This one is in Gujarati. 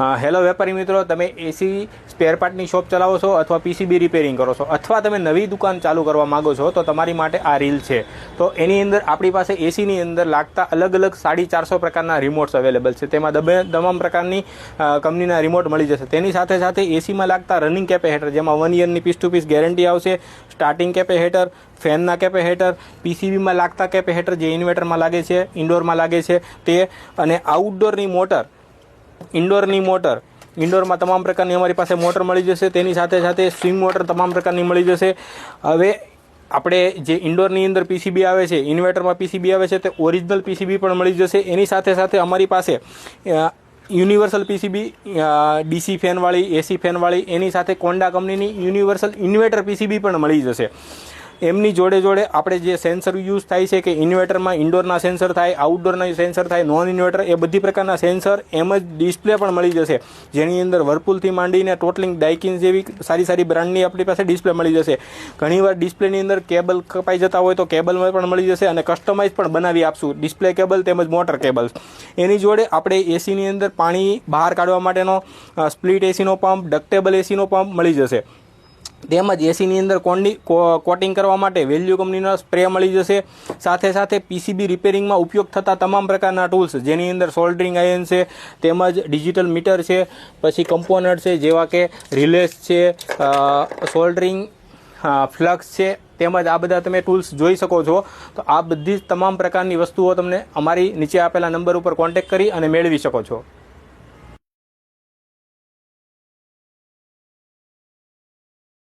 હેલો વેપારી મિત્રો, તમે એસી સ્પેર પાર્ટની શોપ ચલાવો છો અથવા પીસીબી રિપેરિંગ કરો છો અથવા તમે નવી દુકાન ચાલુ કરવા માગો છો તો તમારી માટે આ રીલ છે. તો એની અંદર આપણી પાસે એસીની અંદર લાગતા અલગ અલગ 450 પ્રકારના રિમોટ્સ અવેલેબલ છે. તેમાં તમામ પ્રકારની કંપનીના રિમોટ મળી જશે. તેની સાથે સાથે એસીમાં લાગતા રનિંગ કેપે હેઠળ જેમાં 1 યરની પીસ ટુ પીસ ગેરંટી આવશે, સ્ટાર્ટિંગ કેપે હેઠળ, ફેનના કેપે હેઠળ, પીસીબીમાં લાગતા કેપે હેઠળ જે ઇન્વર્ટરમાં લાગે છે, ઇન્ડોરમાં લાગે છે તે, અને આઉટડોરની મોટર, ઇન્ડોરમાં તમામ પ્રકારની અમારી પાસે મોટર મળી જશે. તેની સાથે સાથે સ્વિંગ મોટર તમામ પ્રકારની મળી જશે. હવે આપણે જે ઇન્ડોરની અંદર પીસીબી આવે છે, ઇન્વર્ટરમાં પીસીબી આવે છે, તે ઓરિજિનલ પીસીબી પણ મળી જશે. એની સાથે સાથે અમારી પાસે યુનિવર્સલ પીસીબી, ડીસી ફેનવાળી, એસી ફેનવાળી, એની સાથે કોન્ડા કંપનીની યુનિવર્સલ ઇન્વર્ટર પીસીબી પણ મળી જશે. એમની જોડે જોડે આપણે જે સેન્સર યુઝ થાય છે કે ઇન્વર્ટરમાં ઇન્ડોરના સેન્સર થાય, આઉટડોરના સેન્સર થાય, નોન ઇન્વર્ટર, એ બધી પ્રકારના સેન્સર એમ જ ડિસ્પ્લે પણ મળી જશે. જેની અંદર વર્પુલથી માંડીને ટોટલિંગ, ડાઇકિન જેવી સારી સારી બ્રાન્ડની આપણી પાસે ડિસ્પ્લે મળી જશે. ઘણીવાર ડિસ્પ્લેની અંદર કેબલ કપાઈ જતા હોય તો કેબલમાં પણ મળી જશે અને કસ્ટમાઇઝ પણ બનાવી આપશું, ડિસ્પ્લે કેબલ તેમજ મોટર કેબલ્સ. એની જોડે આપણે એસીની અંદર પાણી બહાર કાઢવા માટેનો સ્પ્લિટ એસીનો પંપ, ડક્ટેબલ એસીનો પંપ મળી જશે. તેમજ એસીની અંદર કોટિંગ કરવા માટે વેલ્યુ કંપનીનો સ્પ્રે મળી જશે. સાથે સાથે પીસીબી રિપેરિંગમાં ઉપયોગ થતા તમામ પ્રકારના ટૂલ્સ, જેની અંદર સોલ્ડરિંગ આયર્ન છે, તેમજ ડિજિટલ મીટર છે, પછી કમ્પોનન્ટ છે જેવા કે રિલેસ છે, સોલ્ડરિંગ, ફ્લક્સ છે, તેમજ આ બધા તમે ટૂલ્સ જોઈ શકો છો. તો આ બધી જ તમામ પ્રકારની વસ્તુઓ તમને અમારી નીચે આપેલા નંબર ઉપર કોન્ટેક્ટ કરી અને મેળવી શકો છો.